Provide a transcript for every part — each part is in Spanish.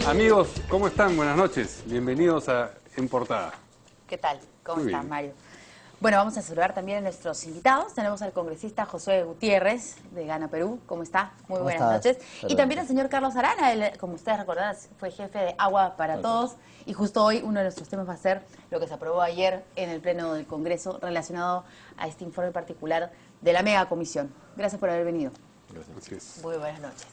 Amigos, ¿cómo están? Buenas noches. Bienvenidos a En Portada. ¿Qué tal? ¿Cómo Muy estás, bien. Mario? Bueno, vamos a saludar también a nuestros invitados. Tenemos al congresista Josué Gutiérrez, de Gana Perú. ¿Cómo está? Muy buenas noches. Y también al señor Carlos Arana, él, como ustedes recordarán, fue jefe de Agua para Todos. Y justo hoy uno de nuestros temas va a ser lo que se aprobó ayer en el Pleno del Congreso relacionado a este informe particular de la mega comisión. Gracias por haber venido. Gracias. Así es. Muy buenas noches.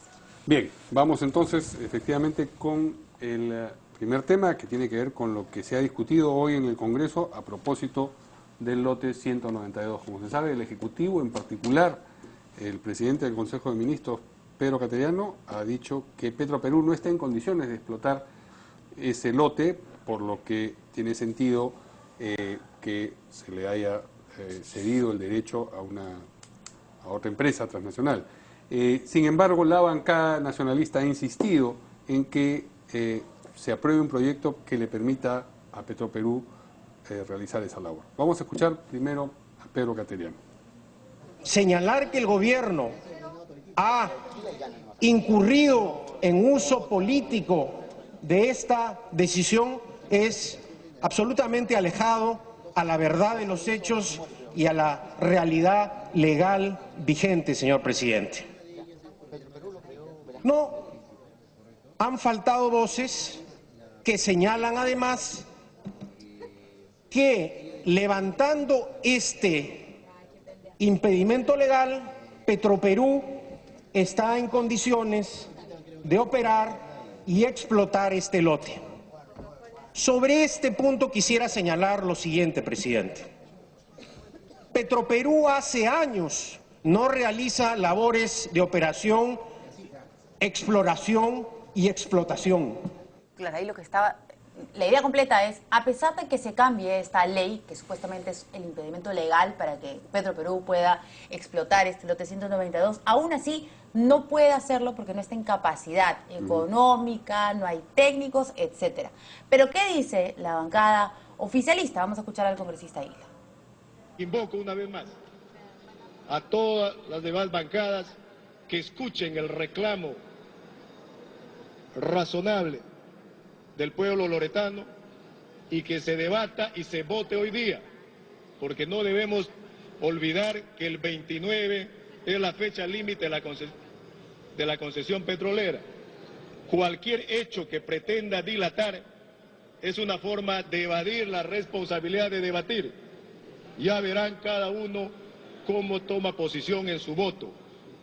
Bien, vamos entonces efectivamente con el primer tema que tiene que ver con lo que se ha discutido hoy en el Congreso a propósito del lote 192. Como se sabe, el Ejecutivo, en particular el presidente del Consejo de Ministros, Pedro Cateriano, ha dicho que Petroperú no está en condiciones de explotar ese lote, por lo que tiene sentido que se le haya cedido el derecho a otra empresa transnacional. Sin embargo, la bancada nacionalista ha insistido en que se apruebe un proyecto que le permita a Petroperú realizar esa labor. Vamos a escuchar primero a Pedro Cateriano. Señalar que el gobierno ha incurrido en uso político de esta decisión es absolutamente alejado a la verdad de los hechos y a la realidad legal vigente, señor presidente. No, han faltado voces que señalan además que levantando este impedimento legal, Petroperú está en condiciones de operar y explotar este lote. Sobre este punto quisiera señalar lo siguiente, presidente. Petroperú hace años no realiza labores de operación, exploración y explotación. Claro, ahí lo que estaba... La idea completa es, a pesar de que se cambie esta ley, que supuestamente es el impedimento legal para que Petroperú pueda explotar este lote 192, aún así no puede hacerlo porque no está en capacidad económica, no hay técnicos, etcétera. Pero ¿qué dice la bancada oficialista? Vamos a escuchar al congresista Isla. Invoco una vez más a todas las demás bancadas que escuchen el reclamo razonable del pueblo loretano y que se debata y se vote hoy día, porque no debemos olvidar que el 29 es la fecha límite de la concesión petrolera. Cualquier hecho que pretenda dilatar es una forma de evadir la responsabilidad de debatir. Ya verán cada uno cómo toma posición en su voto,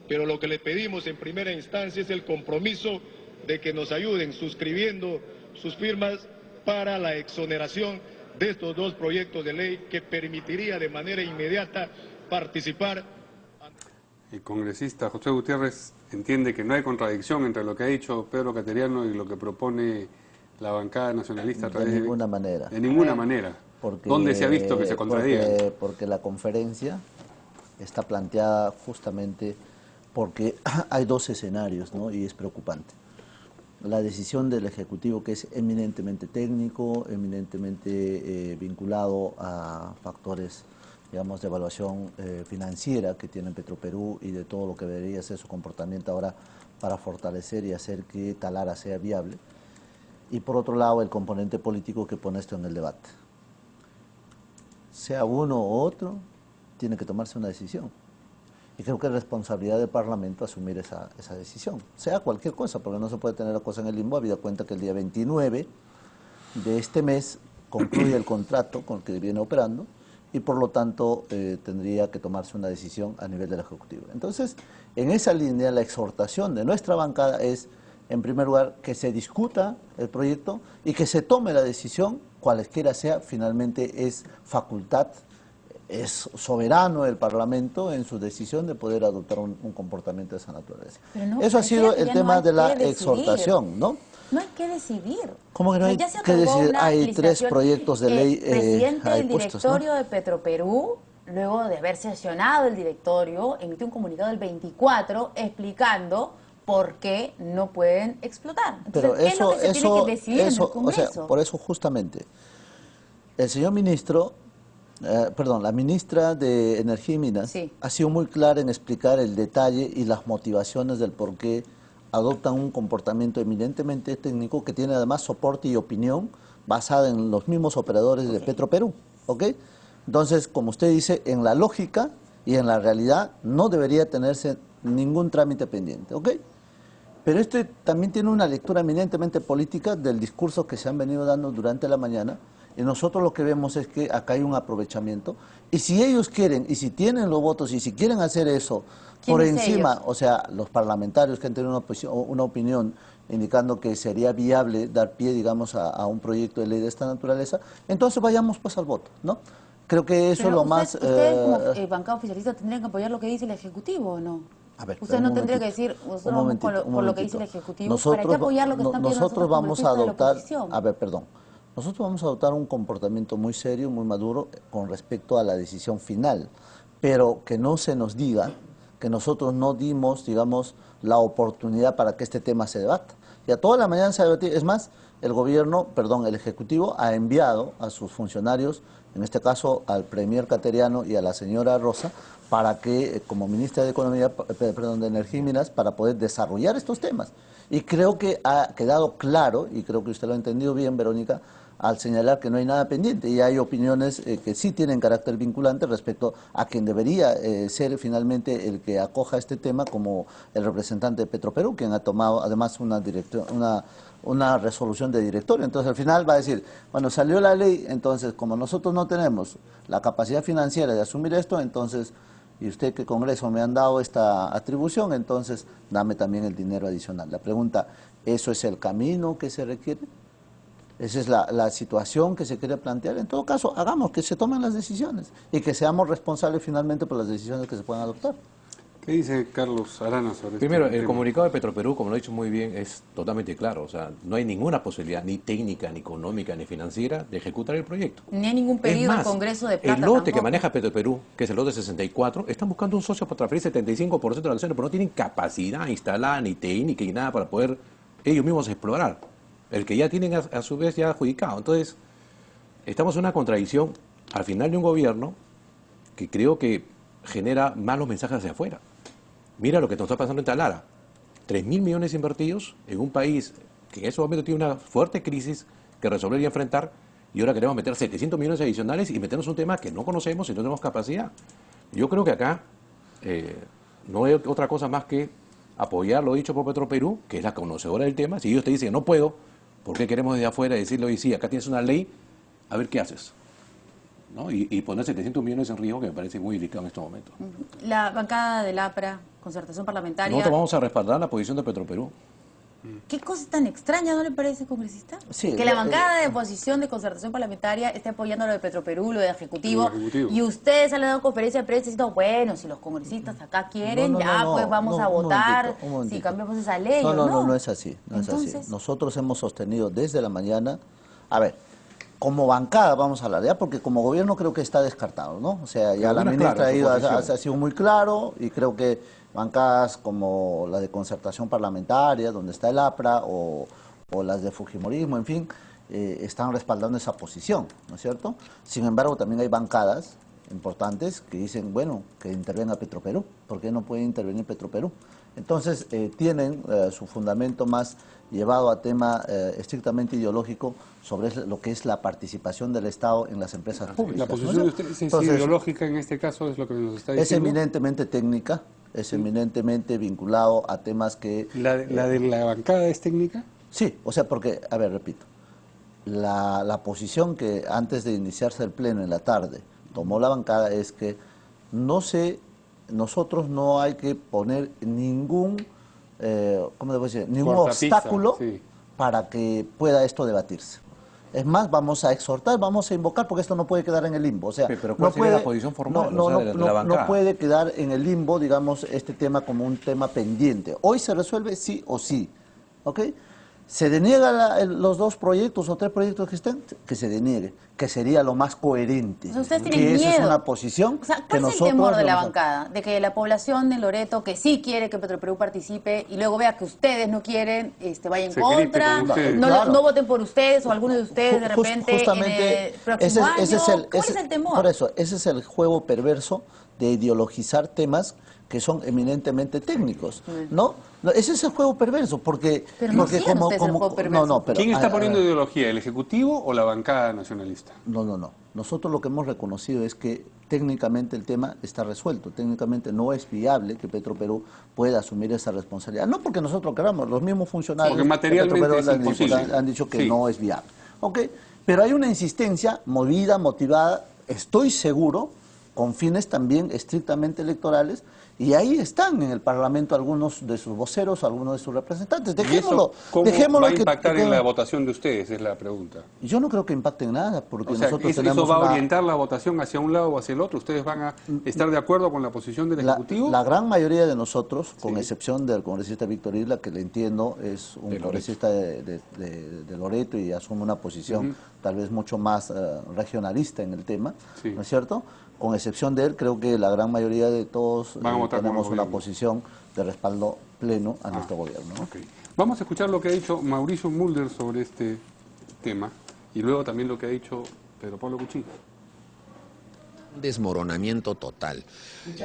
pero lo que le pedimos en primera instancia es el compromiso de que nos ayuden suscribiendo sus firmas para la exoneración de estos dos proyectos de ley que permitiría de manera inmediata participar. El congresista José Gutiérrez entiende que no hay contradicción entre lo que ha dicho Pedro Cateriano y lo que propone la bancada nacionalista a través de ninguna manera. De ninguna manera. ¿Dónde se ha visto que se contradigan? Porque la conferencia está planteada justamente porque hay dos escenarios, ¿no? Y es preocupante. La decisión del Ejecutivo, que es eminentemente técnico, eminentemente vinculado a factores, digamos, de evaluación financiera que tiene Petroperú y de todo lo que debería ser su comportamiento ahora para fortalecer y hacer que Talara sea viable. Y por otro lado, el componente político que pone esto en el debate. Sea uno u otro, tiene que tomarse una decisión. Y creo que es responsabilidad del Parlamento asumir esa decisión, sea cualquier cosa, porque no se puede tener la cosa en el limbo, habida cuenta que el día 29 de este mes concluye el contrato con el que viene operando y por lo tanto tendría que tomarse una decisión a nivel del Ejecutivo. Entonces, en esa línea, la exhortación de nuestra bancada es, en primer lugar, que se discuta el proyecto y que se tome la decisión, cualesquiera sea, finalmente es facultad. Es soberano el Parlamento en su decisión de poder adoptar un comportamiento de esa naturaleza. No, eso ha sido el tema de la exhortación, ¿no? No hay que decidir. ¿Cómo que no hay que decidir? Hay tres proyectos de ley. El presidente del directorio de Petroperú, luego de haber sesionado el directorio, emitió un comunicado el 24 explicando por qué no pueden explotar. Entonces, pero ¿qué es lo que se tiene que decidir en el Congreso? O sea, por eso justamente, el señor ministro... la ministra de Energía y Minas ha sido muy clara en explicar el detalle y las motivaciones del por qué adoptan un comportamiento eminentemente técnico que tiene además soporte y opinión basada en los mismos operadores de Petroperú, ¿ok? Entonces, como usted dice, en la lógica y en la realidad no debería tenerse ningún trámite pendiente, ¿ok? Pero este también tiene una lectura eminentemente política del discurso que se han venido dando durante la mañana, y nosotros lo que vemos es que acá hay un aprovechamiento, y si ellos quieren, y si tienen los votos, y si quieren hacer eso por encima, ellos? O sea, los parlamentarios que han tenido una opinión indicando que sería viable dar pie, digamos, a un proyecto de ley de esta naturaleza, entonces vayamos pues al voto, ¿no? Creo que eso es lo más... Ustedes como bancada oficialista tendrían que apoyar lo que dice el Ejecutivo, ¿o no? A ver, usted no tendría que decir, por lo que dice el Ejecutivo, ¿para qué apoyar lo que están pidiendo nosotros vamos a adoptar, perdón. Nosotros vamos a adoptar un comportamiento muy serio, muy maduro con respecto a la decisión final, pero que no se nos diga que nosotros no dimos, digamos, la oportunidad para que este tema se debata. Ya toda la mañana se ha debatido, es más, el Ejecutivo ha enviado a sus funcionarios, en este caso al Premier Cateriano y a la señora Rosa, para que, como ministra de de Energía y Minas, para poder desarrollar estos temas. Y creo que ha quedado claro, y creo que usted lo ha entendido bien, Verónica, al señalar que no hay nada pendiente, y hay opiniones que sí tienen carácter vinculante respecto a quien debería ser finalmente el que acoja este tema, como el representante de Petroperú, quien ha tomado además una resolución de directorio. Entonces al final va a decir, bueno, salió la ley, entonces como nosotros no tenemos la capacidad financiera de asumir esto, entonces, y usted que Congreso me han dado esta atribución, entonces dame también el dinero adicional. La pregunta, ¿eso es el camino que se requiere? Esa es la situación que se quiere plantear. En todo caso, hagamos que se tomen las decisiones y que seamos responsables finalmente por las decisiones que se puedan adoptar. ¿Qué dice Carlos Arana sobre esto? Primero, el comunicado de Petroperú, como lo ha dicho muy bien, es totalmente claro. O sea, no hay ninguna posibilidad, ni técnica, ni económica, ni financiera, de ejecutar el proyecto. Ni hay ningún pedido al Congreso de plata. El lote tampoco que maneja Petroperú, que es el lote 64, están buscando un socio para transferir 75% de las acciones, pero no tienen capacidad instalada, ni técnica, ni nada para poder ellos mismos explorar. El que ya tienen a su vez ya adjudicado. Entonces, estamos en una contradicción al final de un gobierno que creo que genera malos mensajes hacia afuera. Mira lo que nos está pasando en Talara. 3.000 millones invertidos en un país que en ese momento tiene una fuerte crisis que resolver y enfrentar, y ahora queremos meter 700 millones adicionales y meternos un tema que no conocemos y no tenemos capacidad. Yo creo que acá no hay otra cosa más que apoyar lo dicho por Petroperú, que es la conocedora del tema. Si ellos te dicen no puedo, ¿por qué queremos desde afuera decirle hoy sí, acá tienes una ley, a ver qué haces? ¿No? Y poner 700 millones en riesgo, que me parece muy delicado en estos momentos. La bancada del APRA, Concertación Parlamentaria... Nosotros vamos a respaldar la posición de Petroperú. ¿Qué cosa tan extraña, no le parece, congresista? Sí, que la bancada de oposición de Concertación Parlamentaria esté apoyando lo de Petroperú, lo de Ejecutivo, y ustedes han dado conferencia de prensa diciendo, bueno, si los congresistas acá quieren, pues vamos a votar, un momentito. si cambiamos esa ley. No es así, Entonces, es así. Nosotros hemos sostenido desde la mañana, a ver, como bancada vamos a hablar, ya, porque como gobierno creo que está descartado, ¿no? O sea, ya la ministra ha sido muy claro, y creo que bancadas como la de Concertación Parlamentaria, donde está el APRA, o las de Fujimorismo, en fin, están respaldando esa posición, ¿no es cierto? Sin embargo, también hay bancadas importantes que dicen, bueno, que intervenga Petroperú. ¿Por qué no puede intervenir Petroperú? Entonces, tienen su fundamento más llevado a tema estrictamente ideológico sobre lo que es la participación del Estado en las empresas públicas. La posición de usted es ideológica en este caso, es lo que nos está diciendo. Es eminentemente técnica, es eminentemente vinculado a temas que... ¿La de la bancada es técnica? Sí, o sea, porque, a ver, repito, la posición que antes de iniciarse el pleno en la tarde tomó la bancada es que nosotros no hay que poner ningún, ¿cómo debo decir? Ningún obstáculo para que pueda esto debatirse. Es más, vamos a exhortar, vamos a invocar, porque esto no puede quedar en el limbo. O sea, pero ¿cuál sería la posición formal de la bancada? No puede quedar en el limbo, digamos, este tema como un tema pendiente. Hoy se resuelve sí o sí, ¿ok? Se deniega los dos proyectos o tres proyectos que estén, que se deniegue, que sería lo más coherente. O sea, ustedes tienen que miedo. Esa es una posición o sea, ¿cuál que es nosotros... el temor de la bancada? De que la población de Loreto, que sí quiere que Petroperú participe, y luego vea que ustedes no quieren, vaya en contra, no voten por ustedes o alguno de ustedes de repente justamente, en el próximo año. ¿Cuál es el temor? Por eso, ese es el juego perverso de ideologizar temas que son eminentemente técnicos, ¿no? Ese es el juego perverso, porque... Pero no hacían ustedes el juego perverso. No, pero, ¿Quién está poniendo ideología, el Ejecutivo o la bancada nacionalista? No. Nosotros lo que hemos reconocido es que técnicamente el tema está resuelto. Técnicamente no es viable que Petroperú pueda asumir esa responsabilidad. No porque nosotros queramos, los mismos funcionarios porque materialmente de Petroperú es imposible. han dicho que no es viable. ¿Ok? Pero hay una insistencia movida, motivada, estoy seguro, con fines también estrictamente electorales, y ahí están en el Parlamento algunos de sus voceros, algunos de sus representantes. Dejémoslo. ¿Cómo dejémoslo va a impactar en la votación de ustedes? Es la pregunta. Yo no creo que impacte en nada, porque O sea, nosotros ¿eso tenemos va a orientar la votación hacia un lado o hacia el otro? ¿Ustedes van a estar de acuerdo con la posición del Ejecutivo? La gran mayoría de nosotros, con excepción del congresista Víctor Isla, que le entiendo, es un congresista de Loreto y asume una posición tal vez mucho más regionalista en el tema, ¿no es cierto? Con excepción de él, creo que la gran mayoría de todos tenemos una posición de respaldo pleno a nuestro gobierno, ¿no? Okay. Vamos a escuchar lo que ha dicho Mauricio Mulder sobre este tema y luego también lo que ha dicho Pedro Pablo Kuczynski. Desmoronamiento total.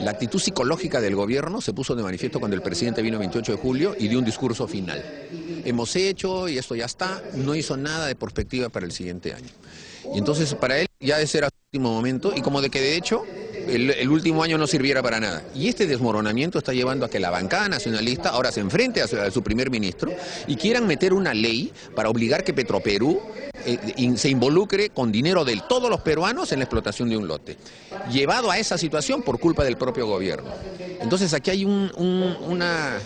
La actitud psicológica del gobierno se puso de manifiesto cuando el presidente vino el 28 de julio y dio un discurso final. Hemos hecho y esto ya está, no hizo nada de perspectiva para el siguiente año. Y entonces para él ya ese era su último momento y como de que de hecho el último año no sirviera para nada. Y este desmoronamiento está llevando a que la bancada nacionalista ahora se enfrente a su primer ministro y quieran meter una ley para obligar que Petroperú se involucre con dinero de todos los peruanos en la explotación de un lote, llevado a esa situación por culpa del propio gobierno. Entonces aquí hay una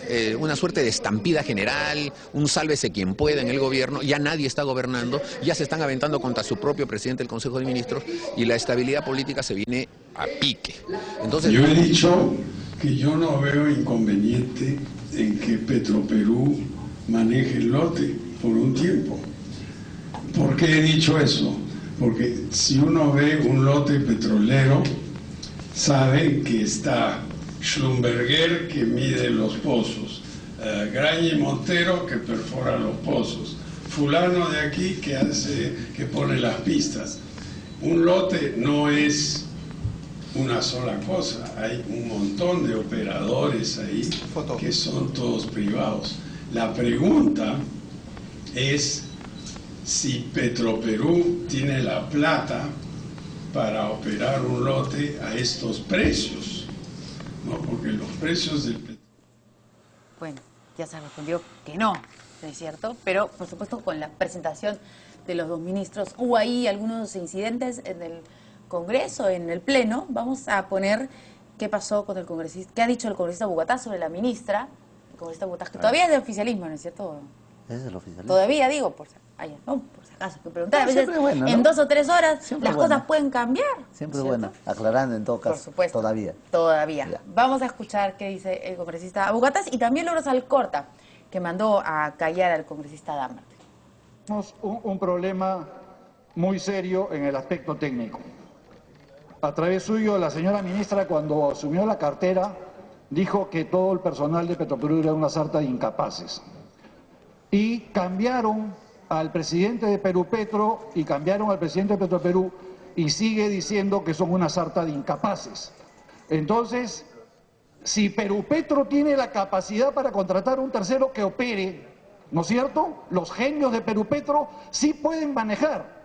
suerte de estampida general, un sálvese quien pueda en el gobierno, ya nadie está gobernando, ya se están aventando contra su propio presidente del Consejo de Ministros y la estabilidad política se viene a pique. Entonces, yo he dicho que yo no veo inconveniente en que Petroperú maneje el lote por un tiempo. ¿Por qué he dicho eso? Porque si uno ve un lote petrolero, sabe que está Schlumberger que mide los pozos, Graña y Montero que perfora los pozos, fulano de aquí que pone las pistas. Un lote no es una sola cosa, hay un montón de operadores ahí que son todos privados. La pregunta es si Petroperú tiene la plata para operar un lote a estos precios, ¿no? Porque los precios del petróleo... Bueno, ya se respondió que no, es cierto, pero por supuesto con la presentación de los dos ministros hubo ahí algunos incidentes en el Congreso, en el Pleno. Vamos a poner qué pasó con el congresista, qué ha dicho el congresista Bogotá sobre la ministra, el congresista Bogotá, que todavía es de oficialismo, ¿no es cierto? Es el oficialismo. Todavía digo, por si acaso, que preguntar, a veces bueno, ¿no? en 2 o 3 horas siempre las bueno. cosas pueden cambiar. Siempre ¿cierto? bueno, aclarando en todo caso. Por supuesto. Todavía. Ya. Vamos a escuchar qué dice el congresista Bogatas y también Lourdes Alcorta, que mandó a callar al congresista Dahmer. Tenemos un problema muy serio en el aspecto técnico. A través suyo, la señora ministra, cuando asumió la cartera, dijo que todo el personal de Petroperú era una sarta de incapaces. Y cambiaron al presidente de Perú Petro y cambiaron al presidente de Petroperú y sigue diciendo que son una sarta de incapaces. Entonces, si Perú Petro tiene la capacidad para contratar un tercero que opere, ¿no es cierto? Los genios de Perú Petro sí pueden manejar.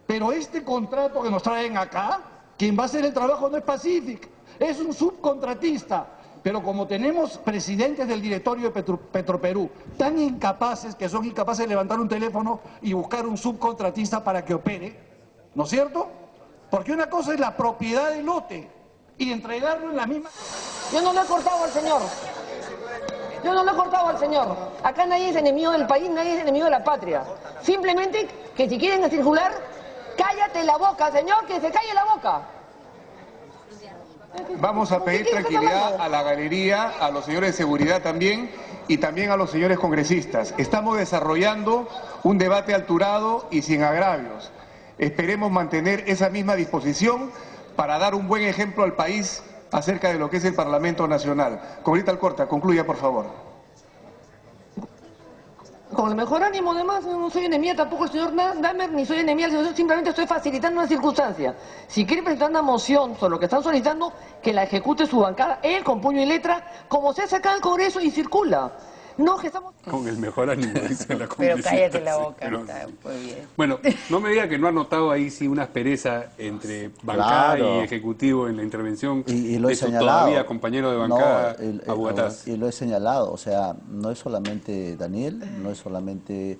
Pero este contrato que nos traen acá, quien va a hacer el trabajo no es Pacific, es un subcontratista. Pero como tenemos presidentes del directorio de Petroperú tan incapaces, que son incapaces de levantar un teléfono y buscar un subcontratista para que opere, ¿no es cierto? Porque una cosa es la propiedad del lote y entregarlo en la misma... Yo no lo he cortado al señor. Yo no lo he cortado al señor. Acá nadie es enemigo del país, nadie es enemigo de la patria. Simplemente que si quieren circular, cállate la boca, señor, que se calle la boca. Vamos a pedir tranquilidad a la galería, a los señores de seguridad también y también a los señores congresistas. Estamos desarrollando un debate alturado y sin agravios. Esperemos mantener esa misma disposición para dar un buen ejemplo al país acerca de lo que es el Parlamento Nacional. Congresista Alcorta, concluya por favor. Con el mejor ánimo, además, no soy enemiga tampoco el señor Damer, ni soy enemiga del señor, simplemente estoy facilitando una circunstancia. Si quiere presentar una moción sobre lo que están solicitando, que la ejecute su bancada, él con puño y letra, como se hace acá en el Congreso y circula. No, que estamos... Con el mejor ánimo, dice la congresista. Pero cállate la sí, boca, pero... está muy bien. Bueno, no me diga que no ha notado ahí sí una aspereza entre bancada Claro. y ejecutivo en la intervención Y lo he de su señalado. todavía compañero de bancada, No, Abugataz. y lo he señalado, o sea, no es solamente Daniel, no es solamente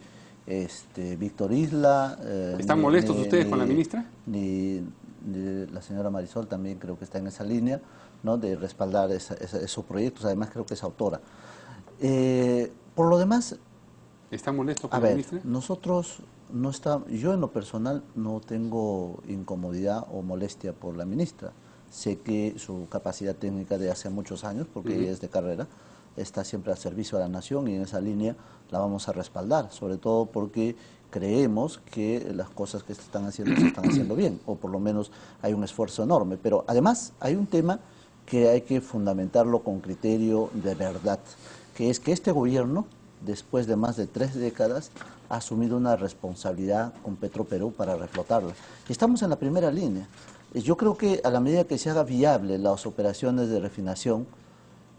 Víctor Isla. ¿Están molestos ustedes con la ministra? Ni la señora Marisol también creo que está en esa línea, ¿no? De respaldar esos proyectos, además creo que es autora. Por lo demás, ¿Están molestos con a la ver, ministra? nosotros no estamos, yo en lo personal no tengo incomodidad o molestia por la ministra. Sé que su capacidad técnica de hace muchos años, porque ella es de carrera, está siempre al servicio de la nación y en esa línea la vamos a respaldar, sobre todo porque creemos que las cosas que se están haciendo bien, o por lo menos hay un esfuerzo enorme. Pero además hay un tema que hay que fundamentarlo con criterio de verdad, que es que este gobierno, después de más de 3 décadas, ha asumido una responsabilidad con Petroperú para reflotarla. Y estamos en la primera línea. Yo creo que a la medida que se haga viable las operaciones de refinación,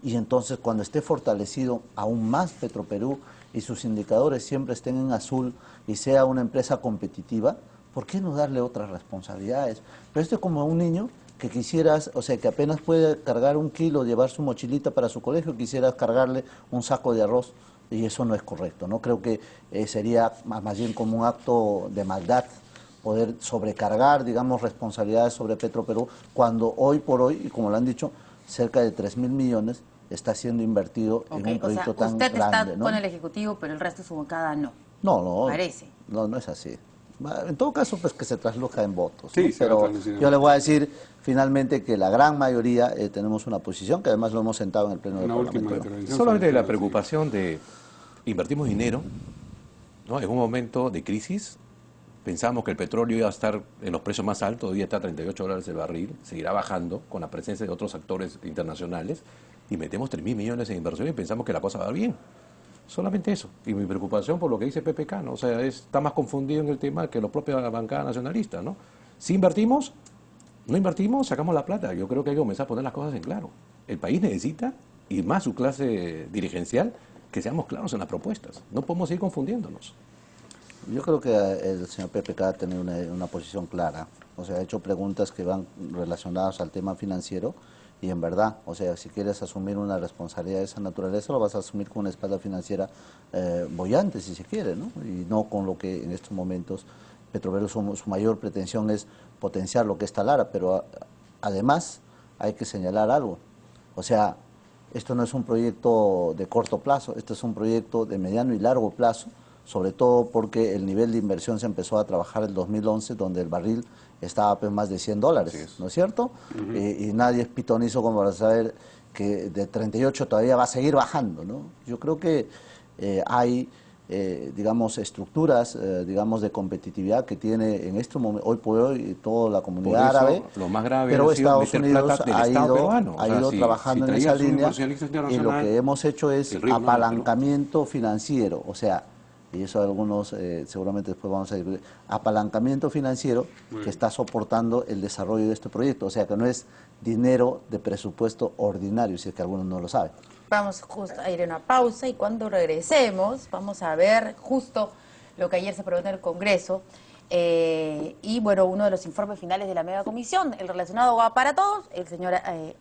y entonces cuando esté fortalecido aún más Petroperú y sus indicadores siempre estén en azul y sea una empresa competitiva, ¿por qué no darle otras responsabilidades? Pero esto es como un niño que quisieras, o sea, que apenas puede cargar 1 kilo, llevar su mochilita para su colegio, quisieras cargarle un saco de arroz, y eso no es correcto, ¿no? Creo que sería más bien como un acto de maldad poder sobrecargar, digamos, responsabilidades sobre Petroperú, cuando hoy por hoy, y como lo han dicho, cerca de 3.000 millones está siendo invertido en un proyecto tan usted grande, está ¿no? con el Ejecutivo, pero el resto de su bancada no. No, Parece. no es así. En todo caso, pues que se trasluzca en votos, Sí, ¿no? se va a Pero traducir en yo le votos. voy a decir finalmente que la gran mayoría tenemos una posición, que además lo hemos sentado en el Pleno del Una última Parlamento. intervención. Solamente sobre la el tema, preocupación de invertimos dinero, ¿no? En un momento de crisis, pensamos que el petróleo iba a estar en los precios más altos, hoy está a $38 el barril, seguirá bajando con la presencia de otros actores internacionales, y metemos 3.000 millones en inversión y pensamos que la cosa va bien. Solamente eso. Y mi preocupación por lo que dice PPK, ¿no? O sea, está más confundido en el tema que la propia bancada nacionalista, ¿no? Si invertimos, no invertimos, sacamos la plata. Yo creo que hay que comenzar a poner las cosas en claro. El país necesita, y más su clase dirigencial, que seamos claros en las propuestas. No podemos ir confundiéndonos. Yo creo que el señor PPK tiene una posición clara. O sea, ha hecho preguntas que van relacionadas al tema financiero y en verdad, o sea, si quieres asumir una responsabilidad de esa naturaleza, lo vas a asumir con una espalda financiera boyante, si se quiere, ¿no? Y no con lo que en estos momentos Petroperú su mayor pretensión es potenciar lo que está Lara, pero además hay que señalar algo. O sea, esto no es un proyecto de corto plazo, esto es un proyecto de mediano y largo plazo, sobre todo porque el nivel de inversión se empezó a trabajar en el 2011, donde el barril estaba pues más de $100, ¿no es cierto? Y nadie es pitonizo como para saber que de 38 todavía va a seguir bajando, ¿no? Yo creo que hay, digamos, estructuras, digamos, de competitividad que tiene en este momento, hoy por hoy, toda la comunidad árabe, lo más grave pero ha sido Estados meter Unidos plata del ha Estado ido, peruano. O ha sea, ido trabajando en esa traías un línea inversionista y lo internacional, que hemos hecho es el río no es de apalancamiento financiero, o sea, y eso algunos seguramente después vamos a discutir, apalancamiento financiero que está soportando el desarrollo de este proyecto, o sea que no es dinero de presupuesto ordinario, si es que algunos no lo saben. Vamos justo a ir a una pausa y cuando regresemos vamos a ver justo lo que ayer se aprobó en el Congreso y bueno, uno de los informes finales de la mega comisión, el relacionado a Agua para Todos. El señor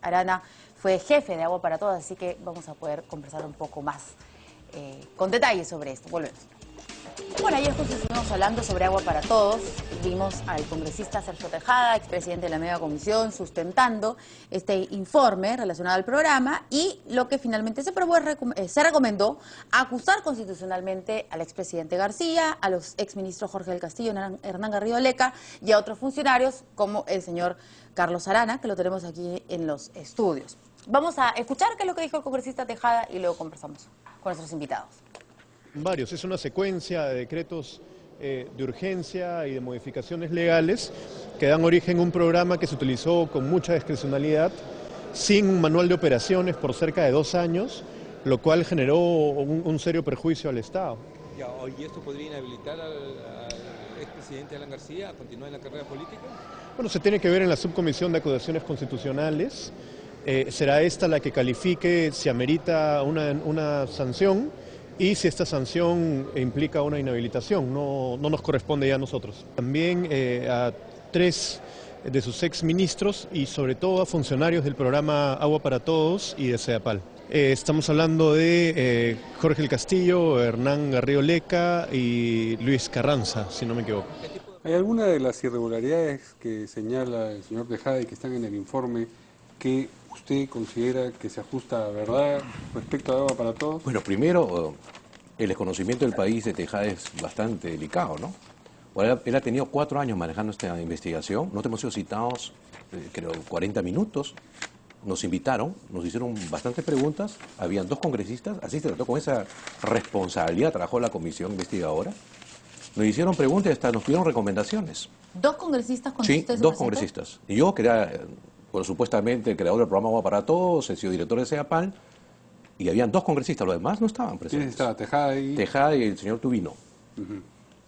Arana fue jefe de Agua para Todos, así que vamos a poder conversar un poco más con detalles sobre esto. Volvemos. Bueno, ayer justo estuvimos hablando sobre Agua para Todos. Vimos al congresista Sergio Tejada, expresidente de la mega comisión, sustentando este informe relacionado al programa y lo que finalmente se aprobó se recomendó acusar constitucionalmente al expresidente García, a los exministros Jorge del Castillo, Hernán Garrido Leca y a otros funcionarios como el señor Carlos Arana, que lo tenemos aquí en los estudios. Vamos a escuchar qué es lo que dijo el congresista Tejada y luego conversamos con nuestros invitados. Varios, es una secuencia de decretos de urgencia y de modificaciones legales que dan origen a un programa que se utilizó con mucha discrecionalidad, sin un manual de operaciones por cerca de 2 años, lo cual generó un serio perjuicio al Estado. ¿Y esto podría inhabilitar al expresidente Alan García a continuar en la carrera política? Bueno, se tiene que ver en la subcomisión de acusaciones constitucionales. Será esta la que califique si amerita una sanción y si esta sanción implica una inhabilitación. No nos corresponde ya a nosotros. También a 3 de sus exministros y sobre todo a funcionarios del programa Agua para Todos y de CEDAPAL. Estamos hablando de Jorge el Castillo, Hernán Garrido Leca y Luis Carranza, si no me equivoco. ¿Hay alguna de las irregularidades que señala el señor Tejada y que están en el informe que usted considera que se ajusta a verdad respecto a Agua para Todos? Bueno, primero, el desconocimiento del país de Tejada es bastante delicado, ¿no? Bueno, él ha tenido 4 años manejando esta investigación. Nosotros hemos sido citados, creo, 40 minutos. Nos invitaron, nos hicieron bastantes preguntas. Habían 2 congresistas, así se trató con esa responsabilidad, trabajó la comisión investigadora. Nos hicieron preguntas y hasta nos pidieron recomendaciones. ¿2 congresistas cuando Sí, usted se 2 presentó? congresistas. Y yo, que era, bueno, supuestamente el creador del programa Agua para Todos, he sido director de CEDAPAL, y habían 2 congresistas, los demás no estaban presentes. ¿Quién estaba? Tejada y... Tejada y el señor Tubino.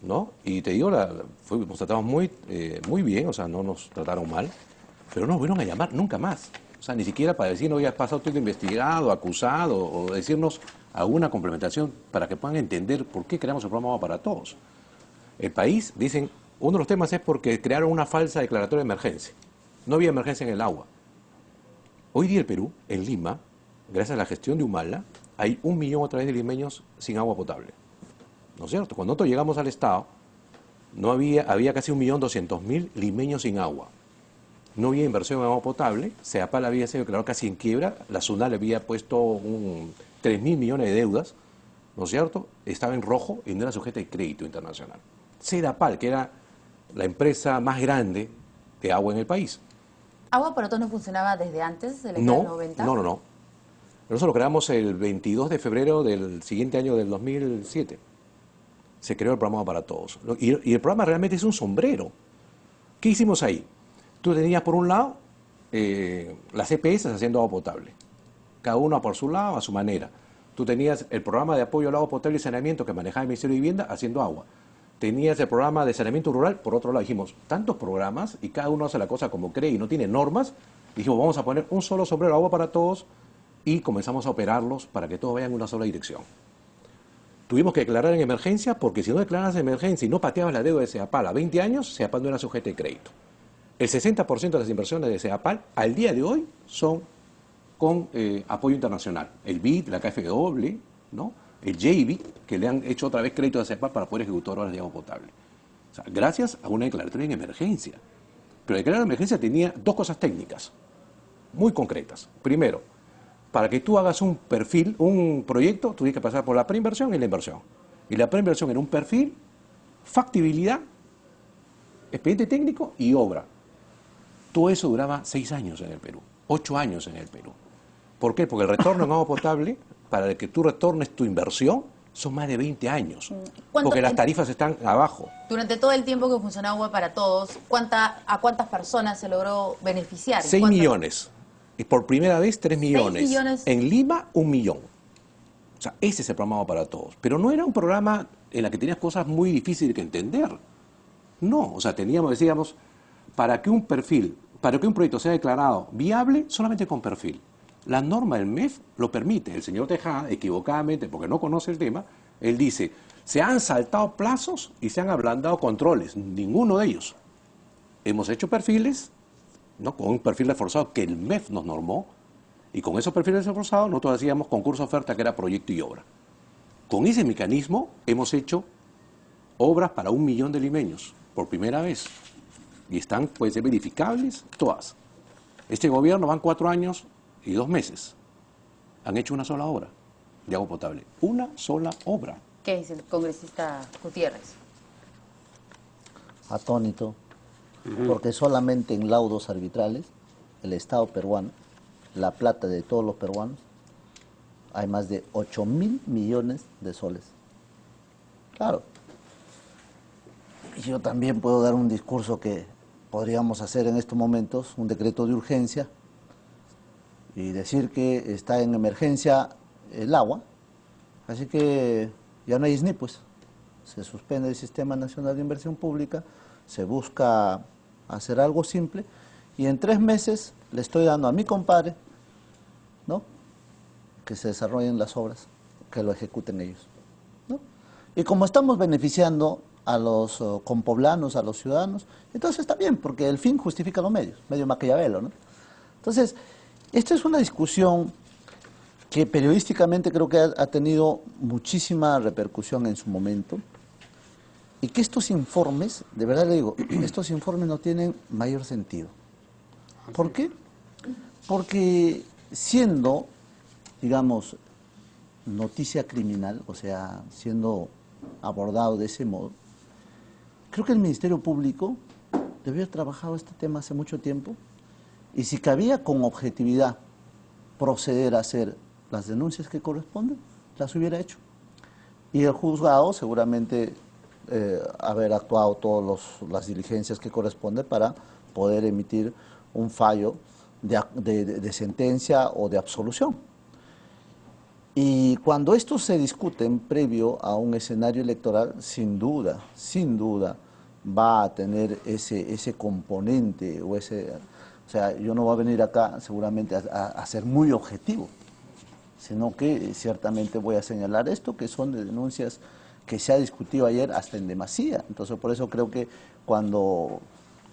¿No? Y te digo, nos tratamos muy bien, o sea, no nos trataron mal, pero no nos volvieron a llamar nunca más. O sea, ni siquiera para decir, no, ya has pasado todo investigado, acusado, o decirnos alguna complementación para que puedan entender por qué creamos el programa Agua para Todos. El país, dicen, uno de los temas es porque crearon una falsa declaratoria de emergencia. No había emergencia en el agua. Hoy día el Perú, en Lima, gracias a la gestión de Humala, hay 1 millón otra vez de limeños sin agua potable. ¿No es cierto? Cuando nosotros llegamos al Estado, había casi 1.200.000 limeños sin agua. No había inversión en agua potable, CEDAPAL había sido declarado casi en quiebra, la SUNAT le había puesto 3.000 millones de deudas, ¿no es cierto? Estaba en rojo y no era sujeta de crédito internacional. CEDAPAL, que era la empresa más grande de agua en el país. ¿Agua para Todos no funcionaba desde antes de la década del 90? No. Nosotros lo creamos el 22 de febrero del siguiente año del 2007. Se creó el programa para Todos. Y el programa realmente es un sombrero. ¿Qué hicimos ahí? Tú tenías por un lado las EPS haciendo agua potable. Cada uno por su lado, a su manera. Tú tenías el programa de apoyo al agua potable y saneamiento que manejaba el Ministerio de Vivienda haciendo agua. Tenías el programa de saneamiento rural, por otro lado dijimos, tantos programas y cada uno hace la cosa como cree y no tiene normas. Dijimos, vamos a poner un solo sombrero, Agua para Todos, y comenzamos a operarlos para que todos vayan en una sola dirección. Tuvimos que declarar en emergencia porque si no declaras en emergencia y no pateabas la deuda de CEDAPAL a 20 años, CEDAPAL no era sujeto de crédito. El 60% de las inversiones de CEDAPAL al día de hoy son con apoyo internacional. El BID, la KfW, ¿no? El JV, que le han hecho otra vez crédito a CEDAPAL para poder ejecutar obras de agua potable. O sea, gracias a una declaratoria en emergencia. Pero la declaratoria en emergencia tenía 2 cosas técnicas muy concretas. Primero, para que tú hagas un perfil, un proyecto, tú tienes que pasar por la preinversión y la inversión. Y la preinversión era un perfil, factibilidad, expediente técnico y obra. Todo eso duraba 6 años en el Perú, 8 años en el Perú. ¿Por qué? Porque el retorno en agua potable, para que tú retornes tu inversión, son más de 20 años. Porque las tarifas están abajo. Durante todo el tiempo que funcionó Agua para Todos, ¿a cuántas personas se logró beneficiar? 6 millones. Y por primera vez 3 millones. 6 millones. En Lima, 1 millón. O sea, ese es el programa para todos. Pero no era un programa en el que tenías cosas muy difíciles de entender. No, o sea, decíamos, para que un proyecto sea declarado viable, solamente con perfil. La norma del MEF lo permite. El señor Tejada, equivocadamente, porque no conoce el tema, él dice, se han saltado plazos y se han ablandado controles. Ninguno de ellos. Hemos hecho perfiles, ¿no? Con un perfil reforzado que el MEF nos normó, y con esos perfiles reforzados nosotros hacíamos concurso oferta que era proyecto y obra. Con ese mecanismo hemos hecho obras para 1 millón de limeños, por primera vez, y están, pueden ser verificables todas. Este gobierno van 4 años y 2 meses, han hecho una sola obra de agua potable, una sola obra. ¿Qué dice el congresista Gutiérrez? Atónito. Porque solamente en laudos arbitrales, el Estado peruano, la plata de todos los peruanos, hay más de 8.000 millones de soles. Claro. Yo también puedo dar un discurso que podríamos hacer en estos momentos, un decreto de urgencia, y decir que está en emergencia el agua, así que ya no hay SNI, pues. se suspende el Sistema Nacional de Inversión Pública, se busca hacer algo simple, y en 3 meses le estoy dando a mi compadre, ¿no?, que se desarrollen las obras, que lo ejecuten ellos, ¿no? Y como estamos beneficiando a los compoblanos, a los ciudadanos, entonces está bien, porque el fin justifica los medios, medio Maquiavelo, ¿no? Entonces, esta es una discusión que periodísticamente creo que ha tenido muchísima repercusión en su momento, y que estos informes, de verdad le digo, estos informes no tienen mayor sentido. ¿Por qué? Porque siendo, digamos, noticia criminal, o sea, siendo abordado de ese modo, creo que el Ministerio Público debió haber trabajado este tema hace mucho tiempo, y si cabía con objetividad proceder a hacer las denuncias que corresponden, las hubiera hecho. Y el juzgado seguramente haber actuado todas las diligencias que corresponden para poder emitir un fallo de sentencia o de absolución. Y cuando estos se discuten previo a un escenario electoral, sin duda, va a tener ese componente o ese... O sea, yo no voy a venir acá seguramente a ser muy objetivo, sino que ciertamente voy a señalar esto, que son de denuncias que se ha discutido ayer hasta en demasía. Entonces, por eso creo que cuando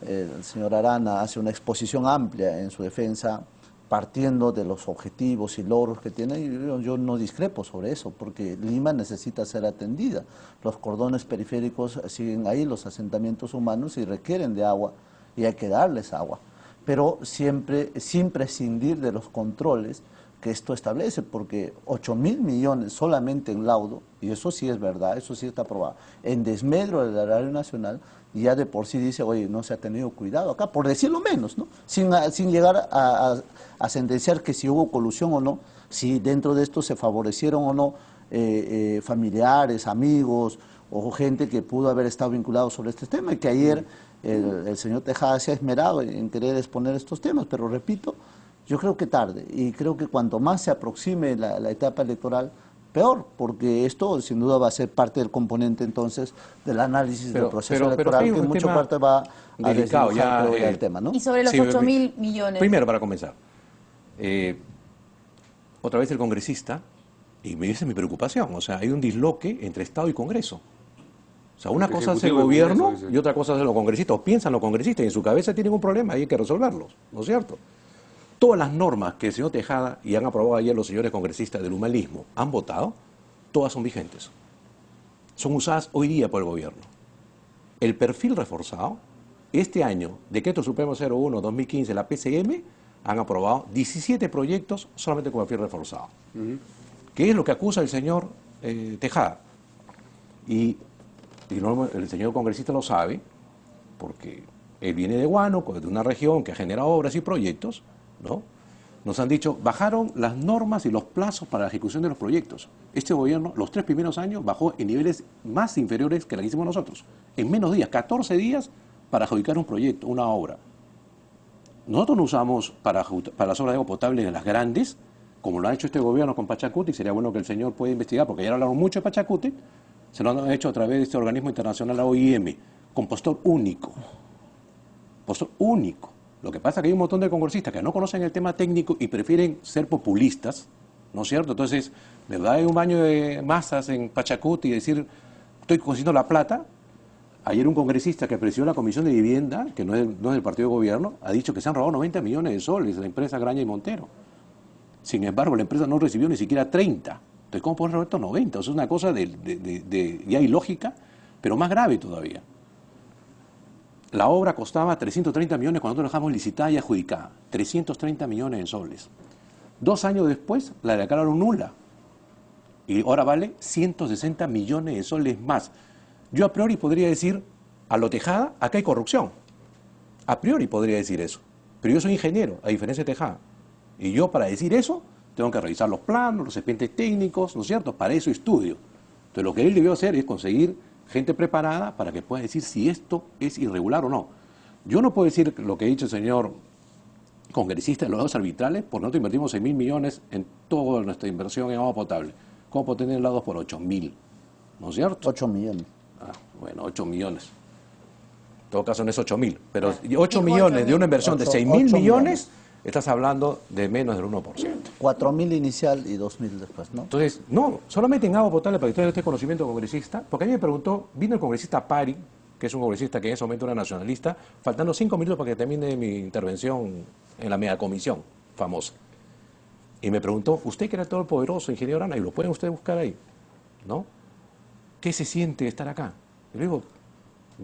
el señor Arana hace una exposición amplia en su defensa, partiendo de los objetivos y logros que tiene, yo no discrepo sobre eso, porque Lima necesita ser atendida. Los cordones periféricos siguen ahí, los asentamientos humanos, y requieren de agua, y hay que darles agua, pero siempre sin prescindir de los controles que esto establece, porque 8.000 millones solamente en laudo, y eso sí es verdad, eso sí está aprobado, en desmedro del erario nacional, ya de por sí dice, oye, no se ha tenido cuidado acá, por decirlo menos, ¿no? Sin llegar a sentenciar que si hubo colusión o no, si dentro de esto se favorecieron o no familiares, amigos o gente que pudo haber estado vinculado sobre este tema, y que ayer el señor Tejada se ha esmerado en querer exponer estos temas, pero repito, yo creo que tarde, y creo que cuanto más se aproxime la etapa electoral, peor, porque esto sin duda va a ser parte del componente entonces del análisis del proceso electoral, que en mucha parte va a desdibujar el tema, ¿no? Y sobre los 8.000 millones. Primero, para comenzar, otra vez el congresista, y esa es mi preocupación, o sea, hay un disloque entre Estado y Congreso. O sea, una cosa es el gobierno y otra cosa es los congresistas, o piensan los congresistas, y en su cabeza tienen un problema y hay que resolverlos, ¿no es cierto? Todas las normas que el señor Tejada y han aprobado ayer los señores congresistas del humanismo han votado, todas son vigentes. Son usadas hoy día por el gobierno. El perfil reforzado, este año, Decreto Supremo 01-2015, la PCM, han aprobado 17 proyectos solamente con perfil reforzado. ¿Qué es lo que acusa el señor Tejada? Y el señor congresista lo sabe, porque él viene de Huánuco, de una región que genera obras y proyectos, ¿no? Nos han dicho, bajaron las normas y los plazos para la ejecución de los proyectos. Este gobierno, los 3 primeros años, bajó en niveles más inferiores que la que hicimos nosotros. En menos días, 14 días para adjudicar un proyecto, una obra. Nosotros no usamos para las obras de agua potable de las grandes, como lo ha hecho este gobierno con Pachacuti, sería bueno que el señor pueda investigar, porque ya hablaron mucho de Pachacuti, se lo han hecho a través de este organismo internacional, la OIM, con postor único. Postor único. Lo que pasa es que hay un montón de congresistas que no conocen el tema técnico y prefieren ser populistas, ¿no es cierto? Entonces, ¿verdad? Hay un baño de masas en Pachacuti y decir, estoy consiguiendo la plata. Ayer un congresista que presidió la Comisión de Vivienda, que no es del partido de gobierno, ha dicho que se han robado 90 millones de soles de la empresa Graña y Montero. Sin embargo, la empresa no recibió ni siquiera 30. Entonces, ¿cómo pueden robar estos 90? O sea, es una cosa ya ilógica, pero más grave todavía. La obra costaba 330 millones cuando nosotros dejamos licitada y adjudicada. 330 millones de soles. 2 años después la declararon nula. Y ahora vale 160 millones de soles más. Yo a priori podría decir, a lo Tejada, acá hay corrupción. A priori podría decir eso. Pero yo soy ingeniero, a diferencia de Tejada. Y yo para decir eso, tengo que revisar los planos, los expedientes técnicos, ¿no es cierto? Para eso estudio. Entonces lo que él debió hacer es conseguir gente preparada para que pueda decir si esto es irregular o no. Yo no puedo decir lo que ha dicho el señor congresista de los laudos arbitrales, porque nosotros invertimos 6.000 millones en toda nuestra inversión en agua potable. ¿Cómo puedo tener laudos por 8.000? ¿No es cierto? 8 millones. Bueno, 8 millones. En todo caso no es 8.000, pero 8 millones de una inversión de 6.000 millones, estás hablando de menos del 1%. 4.000 inicial y 2.000 después, ¿no? Entonces, no, solamente en agua potable, para que usted esté conocimiento congresista, porque a mí me preguntó, vino el congresista Pari, que es un congresista que en ese momento era nacionalista, faltando 5 minutos para que termine mi intervención en la megacomisión famosa. Y me preguntó, usted que era todo el poderoso, ingeniero Arana, y lo pueden ustedes buscar ahí, ¿no? ¿Qué se siente estar acá? Y le digo,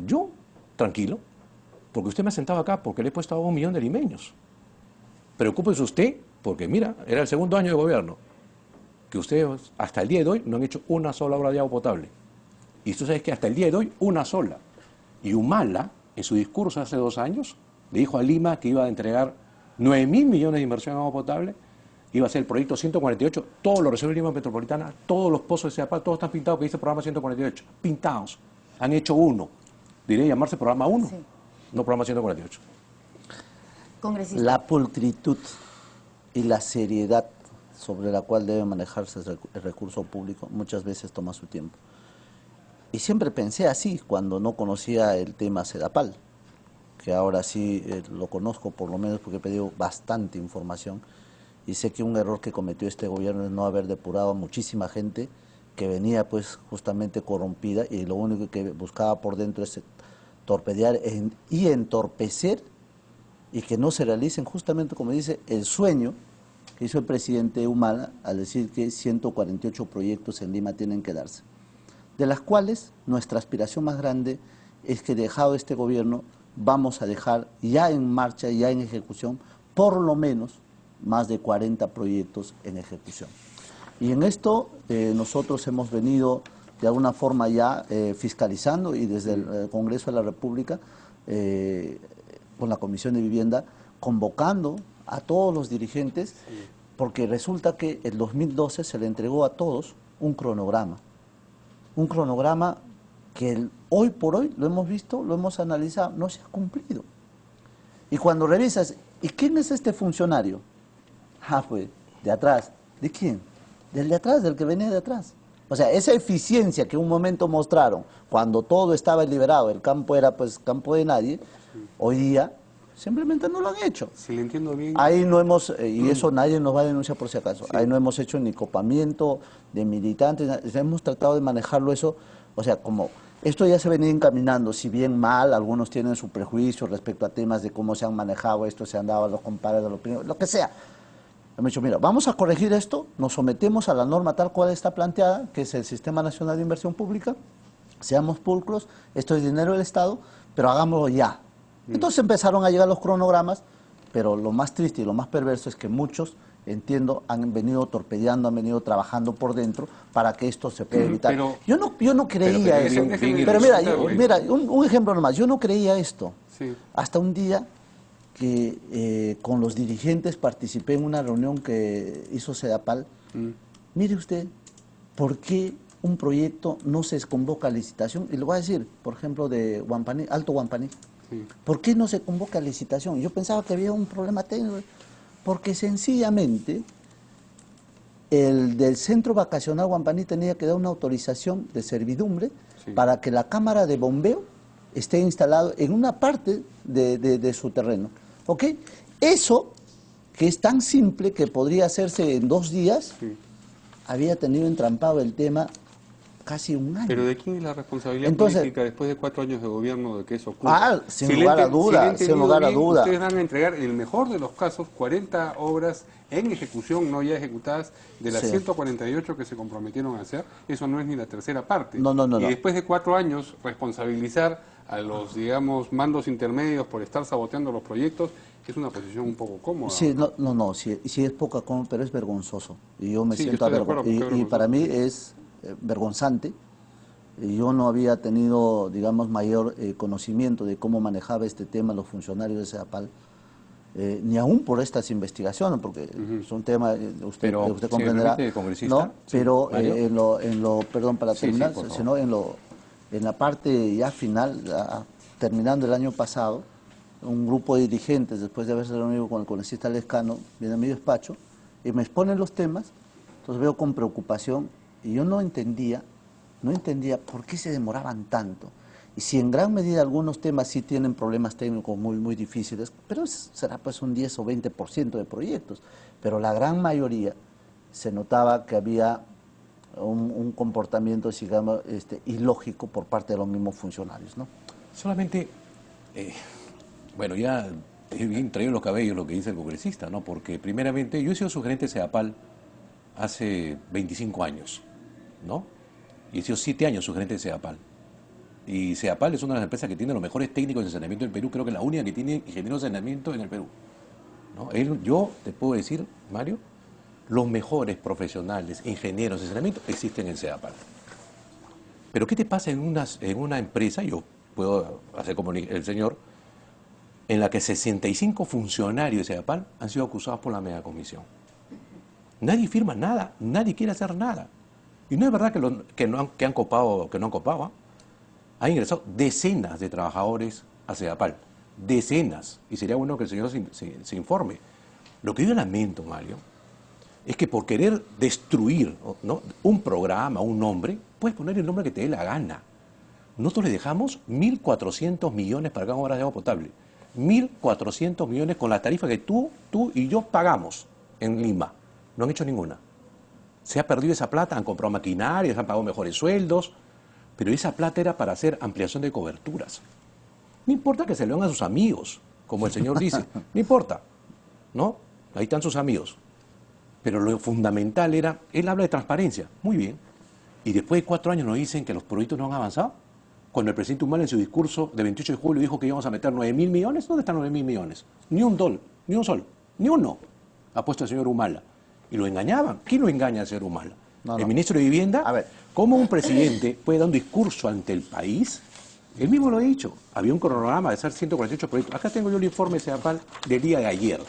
yo, tranquilo, porque usted me ha sentado acá porque le he puesto a 1 millón de limeños. Preocúpese usted, porque mira, era el segundo año de gobierno, que ustedes hasta el día de hoy no han hecho una sola obra de agua potable. Y tú sabes que hasta el día de hoy, una sola. Y Humala, en su discurso hace 2 años, le dijo a Lima que iba a entregar 9.000 millones de inversión en agua potable, iba a ser el proyecto 148, todos los reservorios de Lima Metropolitana, todos los pozos de Seapal, todos están pintados que dice programa 148, pintados. Han hecho uno. Diré llamarse programa 1, sí, no programa 148. Congresista. La pulcritud y la seriedad sobre la cual debe manejarse el recurso público muchas veces toma su tiempo. Y siempre pensé así cuando no conocía el tema Sedapal, que ahora sí lo conozco por lo menos porque he pedido bastante información y sé que un error que cometió este gobierno es no haber depurado a muchísima gente que venía pues justamente corrompida y lo único que buscaba por dentro es torpedear y entorpecer y que no se realicen justamente como dice el sueño que hizo el presidente Humala al decir que 148 proyectos en Lima tienen que darse, de las cuales nuestra aspiración más grande es que dejado este gobierno vamos a dejar ya en marcha, ya en ejecución, por lo menos más de 40 proyectos en ejecución. Y en esto nosotros hemos venido de alguna forma ya fiscalizando y desde el Congreso de la República, con la Comisión de Vivienda, convocando a todos los dirigentes, porque resulta que en 2012 se le entregó a todos un cronograma que hoy por hoy lo hemos visto, lo hemos analizado, no se ha cumplido. Y cuando revisas, ¿y quién es este funcionario? Ah, pues, de atrás. ¿De quién? Del de atrás, del que venía de atrás. O sea, esa eficiencia que un momento mostraron, cuando todo estaba liberado, el campo era pues campo de nadie, hoy día simplemente no lo han hecho. Si le entiendo bien. Ahí no hemos, y eso nadie nos va a denunciar por si acaso, ahí no hemos hecho ni copamiento de militantes, hemos tratado de manejarlo eso, o sea, como esto ya se venía encaminando, si bien mal, algunos tienen su prejuicio respecto a temas de cómo se han manejado esto, se han dado a los compadres de la opinión, lo que sea. Hemos dicho, mira, vamos a corregir esto, nos sometemos a la norma tal cual está planteada, que es el Sistema Nacional de Inversión Pública, seamos pulcros, esto es dinero del Estado, pero hagámoslo ya. Entonces empezaron a llegar los cronogramas, pero lo más triste y lo más perverso es que muchos, entiendo, han venido torpedeando, han venido trabajando por dentro para que esto se pueda evitar. Pero, yo no creía eso. Pero mira, un ejemplo nomás, yo no creía esto. Sí. Hasta un día que con los dirigentes participé en una reunión que hizo Sedapal. Mire usted, ¿por qué un proyecto no se convoca a licitación? Y le voy a decir, por ejemplo, de Huampaní, Alto Huampaní. ¿Por qué no se convoca a licitación? Yo pensaba que había un problema técnico, porque sencillamente el del centro vacacional Huampaní tenía que dar una autorización de servidumbre para que la cámara de bombeo esté instalado en una parte de su terreno. ¿Ok? Eso, que es tan simple que podría hacerse en 2 días, había tenido entrampado el tema casi un año. Pero ¿de quién es la responsabilidad Entonces, política después de 4 años de gobierno de que eso ocurra? Sin lugar a duda, sin lugar a duda. Ustedes van a entregar, en el mejor de los casos, 40 obras en ejecución, no ya ejecutadas, de las 148 que se comprometieron a hacer. Eso no es ni la tercera parte. No. Y después de 4 años, responsabilizar a los, digamos, mandos intermedios por estar saboteando los proyectos, es una posición un poco cómoda. Sí, sí es poca cómoda, pero es vergonzoso. Y yo me siento avergonzado. Y para mí es vergonzante. Yo no había tenido, digamos, mayor conocimiento de cómo manejaba este tema los funcionarios de Sedapal, ni aún por estas investigaciones, porque es un tema, usted comprenderá, ¿no? Pero perdón, para terminar, sino en la parte ya final, terminando el año pasado, un grupo de dirigentes, después de haberse reunido con el congresista Lescano, viene a mi despacho y me exponen los temas. Entonces veo con preocupación y yo no entendía no entendía por qué se demoraban tanto. Y si en gran medida algunos temas sí tienen problemas técnicos muy difíciles, pero será pues un 10 o 20% de proyectos. Pero la gran mayoría se notaba que había un comportamiento, digamos, ilógico por parte de los mismos funcionarios, ¿no? Solamente, bueno, ya es bien traído los cabellos lo que dice el congresista, ¿no? Porque primeramente yo he sido su gerente de CEDAPAL hace 25 años, ¿no? Y he sido 7 años su gerente de CEDAPAL. Y CEDAPAL es una de las empresas que tiene los mejores técnicos de saneamiento del Perú, creo que es la única que tiene ingenieros de saneamiento en el Perú, ¿no? Yo te puedo decir, Mario, los mejores profesionales, ingenieros de saneamiento existen en CEDAPAL. Pero ¿qué te pasa en una empresa, yo puedo hacer como el señor, en la que 65 funcionarios de CEDAPAL han sido acusados por la megacomisión? Nadie firma nada, nadie quiere hacer nada. Y no es verdad que no han copado, ¿eh? Han ingresado decenas de trabajadores a CEDAPAL, decenas, y sería bueno que el señor se informe. Lo que yo lamento, Mario, es que por querer destruir, ¿no?, un programa, un nombre, puedes poner el nombre que te dé la gana. Nosotros le dejamos 1.400 millones para cada obra de agua potable. 1.400 millones con la tarifa que tú y yo pagamos en Lima. No han hecho ninguna. Se ha perdido esa plata, han comprado maquinaria, se han pagado mejores sueldos, pero esa plata era para hacer ampliación de coberturas. No importa que se lo den a sus amigos, como el señor dice, no importa, ¿no? Ahí están sus amigos. Pero lo fundamental era, él habla de transparencia, muy bien, y después de 4 años nos dicen que los proyectos no han avanzado. Cuando el presidente Humala en su discurso de 28 de julio dijo que íbamos a meter 9.000 millones, ¿dónde están 9.000 millones? Ni un dólar, ni un sol, ni uno ha puesto el señor Humala. Y lo engañaban. ¿Quién lo engaña al señor Humala? ¿El ministro de Vivienda? A ver. ¿Cómo un presidente puede dar un discurso ante el país? Él mismo lo ha dicho. Había un cronograma de hacer 148 proyectos. Acá tengo yo el informe de CEDAPAL del día de ayer.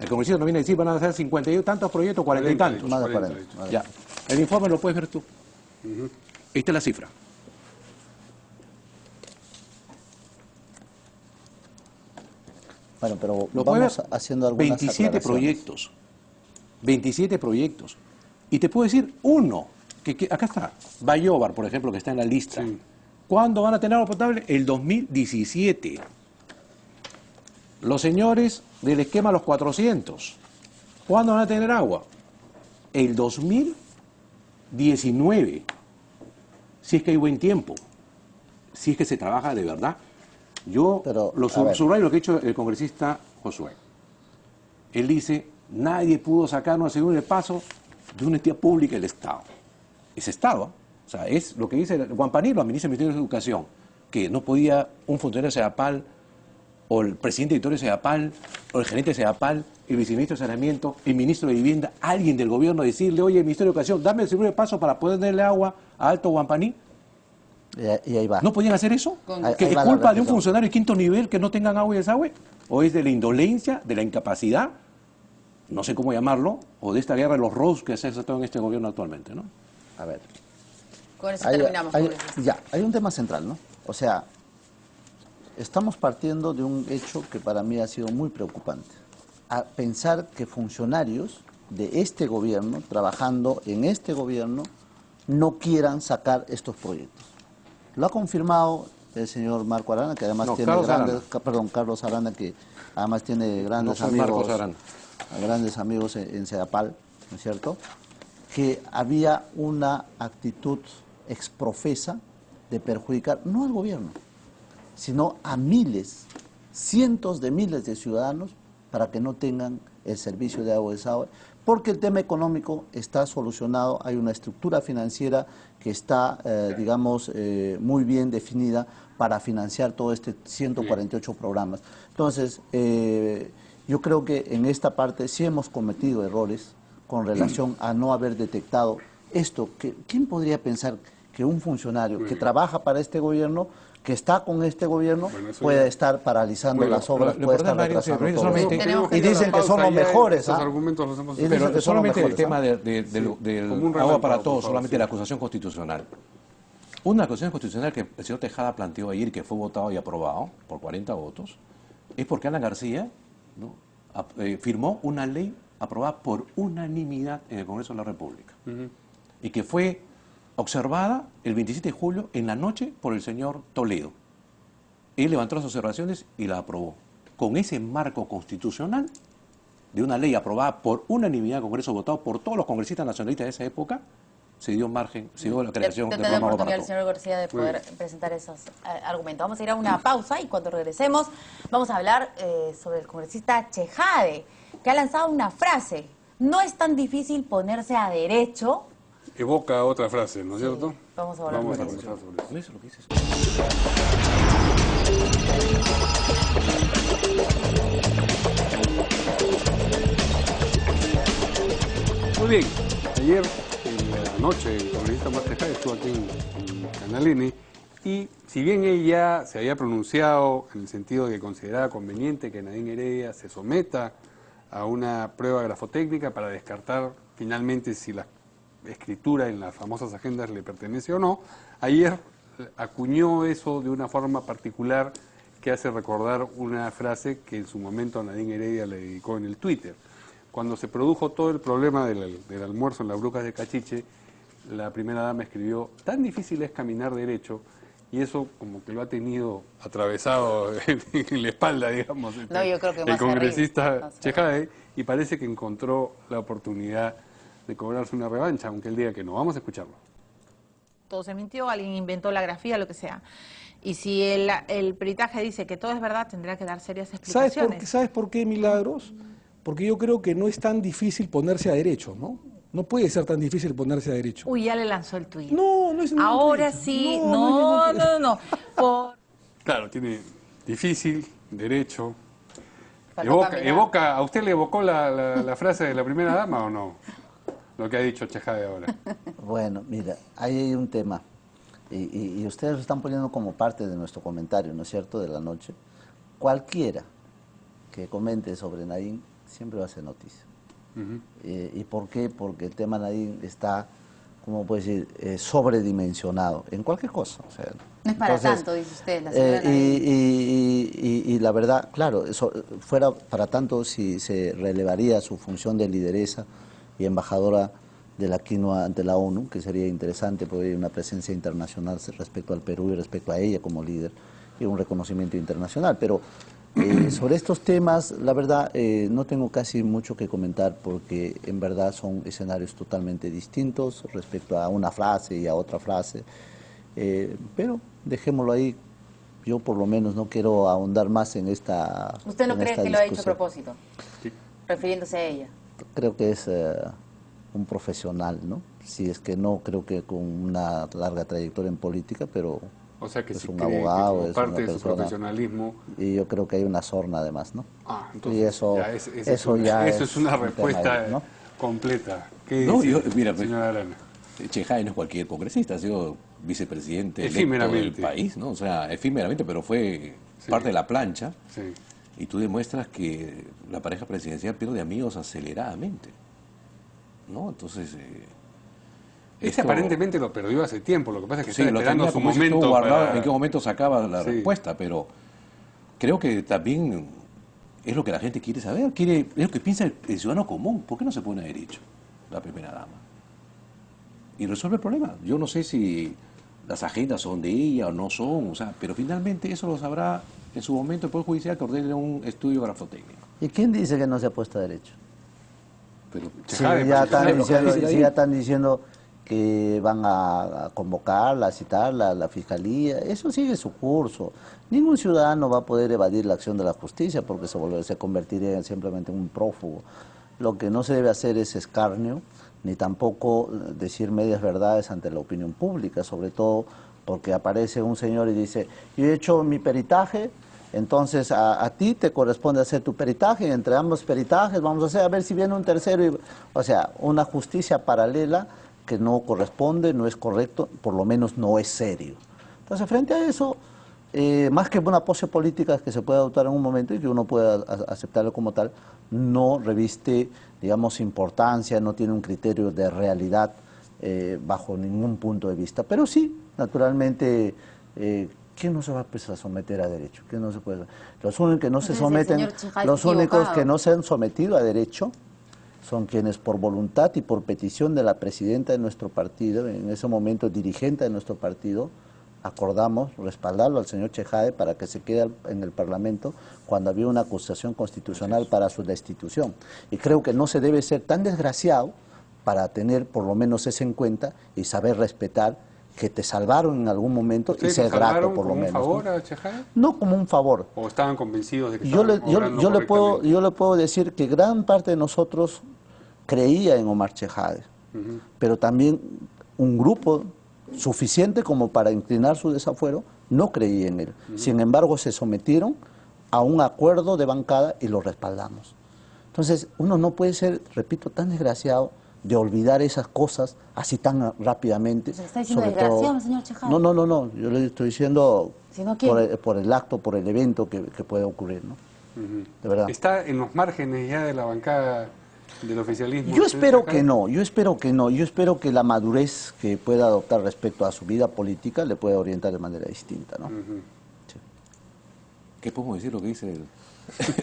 El congresista nos viene a decir van a hacer 50 y tantos proyectos, 40 y tantos. Más de 40. Ya. El informe lo puedes ver tú. Esta es la cifra. Bueno, pero lo vamos haciendo algunas 27 proyectos. 27 proyectos. Y te puedo decir uno, que acá está, Bayobar, por ejemplo, que está en la lista. Sí. ¿Cuándo van a tener agua potable? El 2017. Los señores del esquema Los 400, ¿cuándo van a tener agua? El 2019. Si es que hay buen tiempo, si es que se trabaja de verdad. Yo subrayo lo que ha dicho el congresista Josué. Él dice, nadie pudo sacarnos al segundo paso de una entidad pública del Estado. Es Estado, o sea, es lo que dice Wampaní, lo administra el Ministerio de Educación, que no podía un funcionario de CEDAPAL, o el presidente editor de CEDAPAL, o el gerente de CEDAPAL, el viceministro de Saneamiento, el ministro de Vivienda, alguien del gobierno decirle, oye, Ministerio de Educación, dame el segundo paso para poder darle agua a Alto Wampaní. Y ahí va. ¿No podían hacer eso? ¿Que es culpa de un funcionario de quinto nivel que no tengan agua y desagüe? ¿O es de la indolencia, de la incapacidad, no sé cómo llamarlo, o de esta guerra de los roles que se ha desatado en este gobierno actualmente, ¿no? A ver. Con eso terminamos. Hay un tema central, ¿no? O sea, estamos partiendo de un hecho que para mí ha sido muy preocupante. A pensar que funcionarios de este gobierno, trabajando en este gobierno, no quieran sacar estos proyectos. Lo ha confirmado el señor Marco Arana, que además tiene Carlos Arana, que además tiene grandes amigos en CEDAPAL, ¿no es cierto? Que había una actitud exprofesa de perjudicar no al gobierno, sino a miles, cientos de miles de ciudadanos para que no tengan el servicio de agua y desagüe, porque el tema económico está solucionado, hay una estructura financiera que está, digamos, muy bien definida para financiar todo este 148 programas. Entonces, yo creo que en esta parte sí hemos cometido errores con relación a no haber detectado esto. ¿Quién podría pensar que un funcionario que trabaja para este gobierno, que está con este gobierno, puede estar paralizando las obras, puede estar retrasando todo esto? Y dicen que son los mejores. Pero solamente el tema del agua para todos, solamente la acusación constitucional. Una acusación constitucional que el señor Tejada planteó ayer, que fue votado y aprobado por 40 votos, es porque Alan García, ¿no?, firmó una ley aprobada por unanimidad en el Congreso de la República. Y que fue observada el 27 de julio en la noche por el señor Toledo. Él levantó las observaciones y la aprobó. Con ese marco constitucional de una ley aprobada por unanimidad del Congreso, votado por todos los congresistas nacionalistas de esa época, se dio margen, se dio la creación del programa oportunidad para al señor García de poder presentar esos argumentos. Vamos a ir a una pausa y cuando regresemos vamos a hablar sobre el congresista Chejade, que ha lanzado una frase: no es tan difícil ponerse a derecho. Evoca otra frase, ¿no es cierto? Vamos a hablar conversar sobre eso. sobre eso. Eso es lo que dices. Muy bien, ayer en la noche el congresista Omar Chejade estuvo aquí en Canal N y si bien ella se había pronunciado en el sentido de que consideraba conveniente que Nadine Heredia se someta a una prueba grafotécnica para descartar finalmente si la escritura en las famosas agendas le pertenece o no, ayer acuñó eso de una forma particular que hace recordar una frase que en su momento Nadine Heredia le dedicó en el Twitter. Cuando se produjo todo el problema del almuerzo en las Brujas de Cachiche, la primera dama escribió: tan difícil es caminar derecho, y eso como que lo ha tenido atravesado en la espalda, digamos, No, yo creo que el más congresista arriba. Chejade, y parece que encontró la oportunidad de cobrarse una revancha, aunque él diga que no. Vamos a escucharlo. Todo se mintió, alguien inventó la grafía, lo que sea. Y si el peritaje dice que todo es verdad, tendrá que dar serias explicaciones. ¿Sabes por qué, Milagros? Porque yo creo que no es tan difícil ponerse a derecho, ¿no? No puede ser tan difícil ponerse a derecho. Uy, ya le lanzó el tuit. No es ningún Ahora tuit. sí, no. Claro, tiene difícil, derecho. Faltó ¿A usted le evocó la frase de la primera dama o no? Lo que ha dicho Chejade ahora. Bueno, mira, ahí hay un tema. Y ustedes lo están poniendo como parte de nuestro comentario, ¿no es cierto?, de la noche. Cualquiera que comente sobre Nadine siempre va a ser noticia. ¿Y por qué? Porque el tema Nadine está, ¿cómo puedo decir?, sobredimensionado en cualquier cosa. O sea, no es para tanto, dice usted, la señora y la verdad, claro, fuera para tanto si se relevaría su función de lideresa y embajadora de la quinoa ante la ONU, que sería interesante porque hay una presencia internacional respecto al Perú y respecto a ella como líder y un reconocimiento internacional. Pero sobre estos temas, la verdad, no tengo casi mucho que comentar porque en verdad son escenarios totalmente distintos respecto a una frase y a otra frase. Pero dejémoslo ahí. Yo por lo menos no quiero ahondar más en esta ¿Usted no cree que lo ha hecho a discusión. propósito? Sí. Refiriéndose a ella. Creo que es un profesional, ¿no? Si es que no, creo que con una larga trayectoria en política, pero o sea que es si un cree abogado, que es parte una de su persona, profesionalismo. Y yo creo que hay una sorna además, ¿no? Entonces y eso es una respuesta ¿no? completa. ¿Qué No, dice, mira, señora Arana? Chejade no es cualquier congresista, ha sido vicepresidente electo del país, ¿no? O sea, efímeramente, pero fue parte de la plancha. Sí. Y tú demuestras que la pareja presidencial pierde amigos aceleradamente, ¿no? Entonces... aparentemente lo perdió hace tiempo, lo que pasa es que sí, está esperando su momento guardado, en qué momento sacaba la respuesta, pero creo que también es lo que la gente quiere saber, es lo que piensa el ciudadano común. ¿Por qué no se pone a derecho la primera dama? Y resuelve el problema. Yo no sé si las agendas son de ella o no son, o sea, pero finalmente eso lo sabrá en su momento el Poder Judicial, que ordene un estudio grafotécnico. ¿Y quién dice que no se ha puesto a derecho? Pero si ya están diciendo que van a convocarla, a citarla a la fiscalía, eso sigue su curso. Ningún ciudadano va a poder evadir la acción de la justicia porque se convertiría simplemente en un prófugo. Lo que no se debe hacer es escarnio, ni tampoco decir medias verdades ante la opinión pública, sobre todo porque aparece un señor y dice: yo he hecho mi peritaje, entonces a ti te corresponde hacer tu peritaje, entre ambos peritajes vamos a ver si viene un tercero. O sea, una justicia paralela que no corresponde, no es correcto, por lo menos no es serio. Entonces, frente a eso, más que una pose política que se puede adoptar en un momento y que uno pueda aceptarlo como tal, no reviste, digamos, importancia, no tiene un criterio de realidad bajo ningún punto de vista. Pero sí, naturalmente, ¿quién no se va a someter a derecho? ¿Quién no se puede? Los únicos que no se someten, los únicos que no se han sometido a derecho son quienes por voluntad y por petición de la presidenta de nuestro partido, en ese momento dirigente de nuestro partido, acordamos respaldarlo al señor Chejade para que se quede en el Parlamento cuando había una acusación constitucional para su destitución. Y creo que no se debe ser tan desgraciado para tener por lo menos eso en cuenta y saber respetar que te salvaron en algún momento y ser grato por lo menos. ¿Como un favor a Chejade? No como un favor. ¿O estaban convencidos de que Yo estaban obrando correctamente? le puedo decir que gran parte de nosotros creía en Omar Chejade, pero también un grupo suficiente como para inclinar su desafuero no creía en él. Sin embargo, se sometieron a un acuerdo de bancada y lo respaldamos. Entonces, uno no puede ser, repito, tan desgraciado de olvidar esas cosas así tan rápidamente. ¿Se está diciendo desgraciado, señor Chejade? No, yo le estoy diciendo ¿Sino por el acto, por el evento que puede ocurrir, ¿no? De verdad. ¿Está en los márgenes ya de la bancada del oficialismo? Yo espero que no, yo espero que la madurez que pueda adoptar respecto a su vida política le pueda orientar de manera distinta, ¿no? Sí. ¿Qué podemos decir lo que dice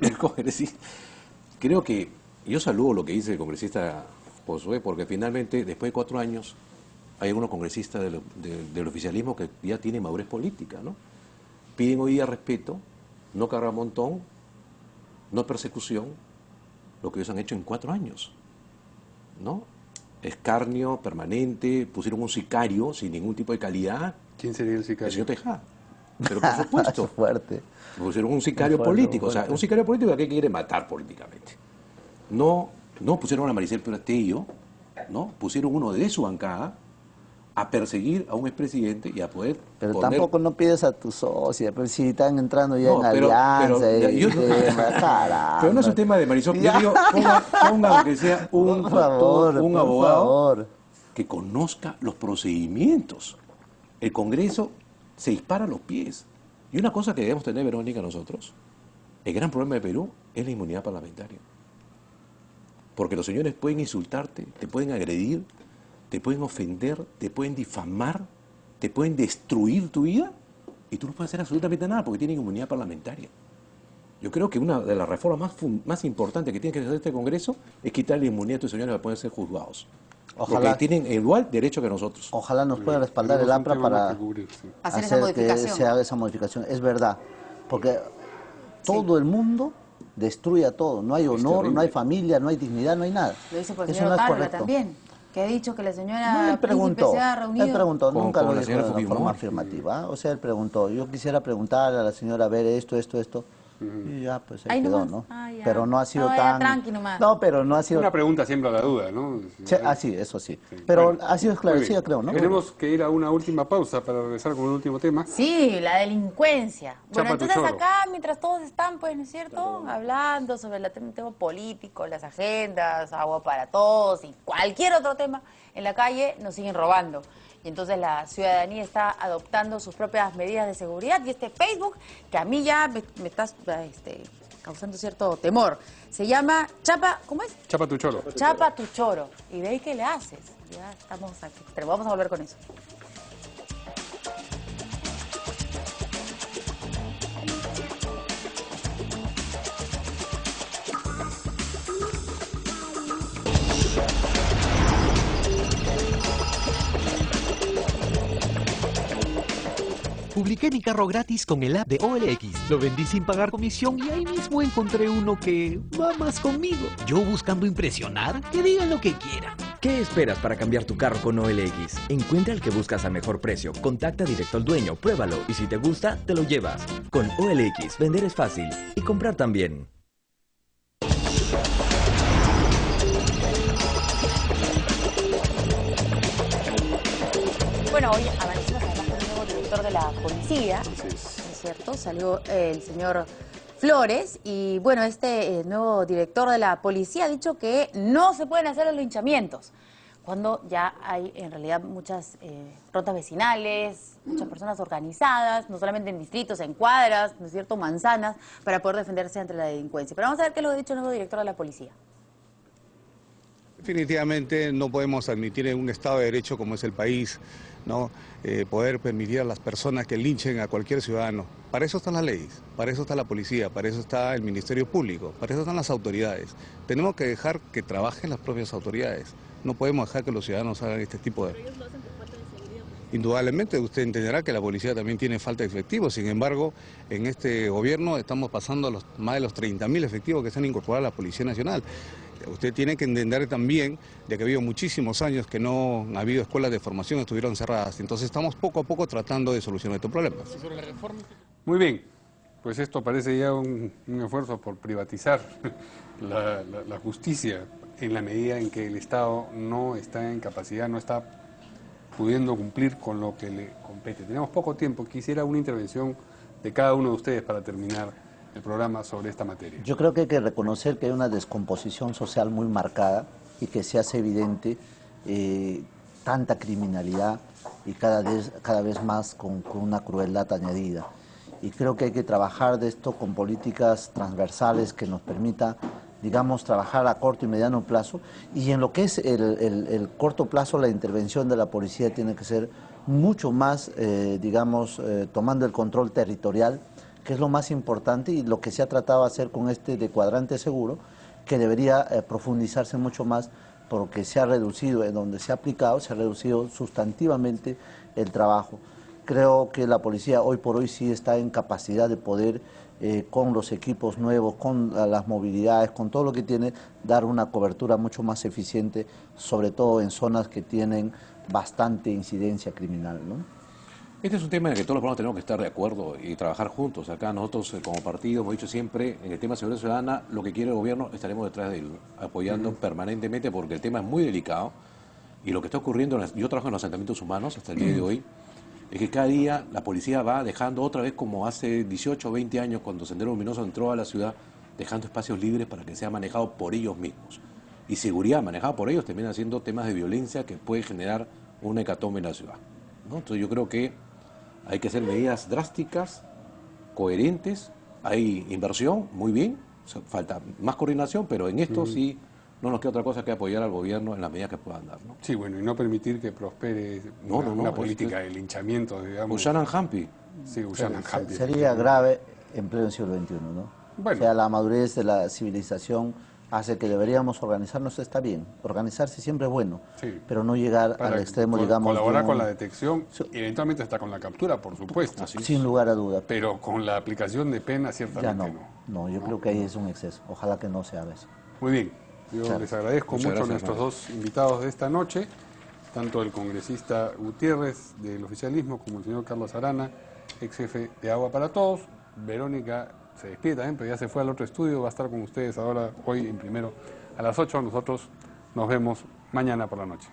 el congresista? Creo que yo saludo lo que dice el congresista Josué, porque finalmente, después de 4 años, hay algunos congresistas del oficialismo que ya tienen madurez política, ¿no? Piden hoy día respeto, no carga montón, no persecución, lo que ellos han hecho en 4 años, ¿no? Escarnio permanente, pusieron un sicario sin ningún tipo de calidad. ¿Quién sería el sicario? El señor Tejada. Pero por supuesto. Fuerte. Pusieron un sicario político, o sea, un sicario político que quiere matar políticamente. No pusieron a Maricel Prastello, ¿no? Pusieron uno de su bancada a perseguir a un expresidente y a poder Pero poner... tampoco no pides a tu socia, pero si están entrando ya No, en alianza. Pero no es un tema de Marisol. Yo digo, ponga aunque sea un abogado que conozca los procedimientos. El Congreso se dispara a los pies. Y una cosa que debemos tener, Verónica, nosotros, el gran problema de Perú es la inmunidad parlamentaria. Porque los señores pueden insultarte, te pueden agredir, te pueden ofender, te pueden difamar, te pueden destruir tu vida y tú no puedes hacer absolutamente nada porque tienen inmunidad parlamentaria. Yo creo que una de las reformas más importantes que tiene que hacer este Congreso es quitarle la inmunidad a estos señores para poder ser juzgados. Ojalá, porque tienen igual derecho que nosotros. Ojalá nos pueda respaldar el AMPRA para hacer que se haga esa modificación. Es verdad, porque todo el mundo destruye a todo. No hay honor, no hay familia, no hay dignidad, no hay nada. Lo dice por el Eso señor no es Otárola correcto. también, que ha dicho que la señora No, él preguntó, se ha reunido. él preguntó, nunca lo la dijo de señora una forma afirmativa. O sea, él preguntó, yo quisiera preguntarle a la señora, a ver, esto. Y ya, pues ahí quedó, ¿no? Pero no ha sido tan... tranqui nomás. No, pero no ha sido... Una pregunta siembra la duda, ¿no? Sí, eso sí. Pero bueno, ha sido esclarecida, creo, ¿no? Tenemos que ir a una última pausa para regresar con un último tema. Sí, la delincuencia. Bueno, Chapa tu entonces choro. acá, mientras todos están, pues, ¿no es cierto?, hablando sobre el tema político, las agendas, agua para todos y cualquier otro tema, en la calle nos siguen robando. Y entonces la ciudadanía está adoptando sus propias medidas de seguridad y este Facebook, que a mí ya me está causando cierto temor, se llama Chapa, ¿cómo es? Chapa tu choro. Chapa tu choro. ¿Y de ahí qué le haces? Ya estamos aquí, pero vamos a volver con eso. Publiqué mi carro gratis con el app de OLX. Lo vendí sin pagar comisión y ahí mismo encontré uno que va más conmigo. Yo buscando impresionar, que digan lo que quieran. ¿Qué esperas para cambiar tu carro con OLX? Encuentra el que buscas a mejor precio, contacta directo al dueño, pruébalo y si te gusta, te lo llevas. Con OLX, vender es fácil y comprar también. Bueno, hoy amanecimos además con el nuevo director de la policía, ¿no es cierto? Salió el señor Flores y bueno, este nuevo director de la policía ha dicho que no se pueden hacer los linchamientos, cuando ya hay en realidad muchas rondas vecinales, muchas personas organizadas, no solamente en distritos, en cuadras, ¿no es cierto?, manzanas, para poder defenderse ante la delincuencia. Pero vamos a ver qué es lo que ha dicho el nuevo director de la policía. Definitivamente no podemos admitir en un Estado de Derecho como es el país, ¿no? Poder permitir a las personas que linchen a cualquier ciudadano. Para eso están las leyes, para eso está la policía, para eso está el Ministerio Público, para eso están las autoridades. Tenemos que dejar que trabajen las propias autoridades. No podemos dejar que los ciudadanos hagan este tipo de... Indudablemente usted entenderá que la policía también tiene falta de efectivos, sin embargo, en este gobierno estamos pasando a más de los 30.000 efectivos que se han incorporado a la Policía Nacional. Usted tiene que entender también de que ha habido muchísimos años que no ha habido escuelas de formación, estuvieron cerradas. Entonces estamos poco a poco tratando de solucionar estos problemas. Muy bien, pues esto parece ya un esfuerzo por privatizar la justicia en la medida en que el Estado no está en capacidad, no está pudiendo cumplir con lo que le compete. Tenemos poco tiempo, quisiera una intervención de cada uno de ustedes para terminar el programa sobre esta materia. Yo creo que hay que reconocer que hay una descomposición social muy marcada y que se hace evidente tanta criminalidad y cada vez más con una crueldad añadida. Y creo que hay que trabajar de esto con políticas transversales que nos permita, digamos, trabajar a corto y mediano plazo, y en lo que es el corto plazo la intervención de la policía tiene que ser mucho más, tomando el control territorial, que es lo más importante y lo que se ha tratado de hacer con este de cuadrante seguro, que debería profundizarse mucho más porque se ha reducido, en donde se ha aplicado, se ha reducido sustantivamente el trabajo. Creo que la policía hoy por hoy sí está en capacidad de poder, con los equipos nuevos, con las movilidades, con todo lo que tiene, dar una cobertura mucho más eficiente, sobre todo en zonas que tienen bastante incidencia criminal, ¿no? Este es un tema en el que todos los peruanos tenemos que estar de acuerdo y trabajar juntos. Acá nosotros como partido hemos dicho siempre, en el tema de seguridad ciudadana, lo que quiere el gobierno estaremos detrás de él, apoyando permanentemente porque el tema es muy delicado y lo que está ocurriendo, yo trabajo en los asentamientos humanos hasta el día de hoy, es que cada día la policía va dejando otra vez como hace 18 o 20 años cuando Sendero Luminoso entró a la ciudad, dejando espacios libres para que sea manejado por ellos mismos. Y seguridad manejada por ellos termina siendo temas de violencia que puede generar una hecatombe en la ciudad, ¿no? Entonces yo creo que hay que hacer medidas drásticas, coherentes, hay inversión, muy bien, o sea, falta más coordinación, pero en esto sí no nos queda otra cosa que apoyar al gobierno en las medidas que puedan dar, ¿no? Sí, bueno, y no permitir que prospere una política de linchamiento, digamos. Ushanan Hampi. Sí, Ushanan Hampi. Sería grave en pleno siglo XXI, ¿no? Bueno. O sea, la madurez de la civilización hace que deberíamos organizarnos, está bien. Organizarse siempre es bueno, sí, pero no llegar al extremo, digamos... Colaborar con la detección y eventualmente hasta con la captura, por supuesto. Sin lugar a dudas. Pero con la aplicación de pena, ciertamente no. Yo creo que ahí es un exceso. Ojalá que no sea eso. Muy bien. Yo les agradezco mucho a nuestros dos invitados de esta noche, tanto el congresista Gutiérrez del oficialismo como el señor Carlos Arana, ex jefe de Agua para Todos. Verónica se despide también, pero ya se fue al otro estudio, va a estar con ustedes ahora, hoy en primero a las 8. Nosotros nos vemos mañana por la noche.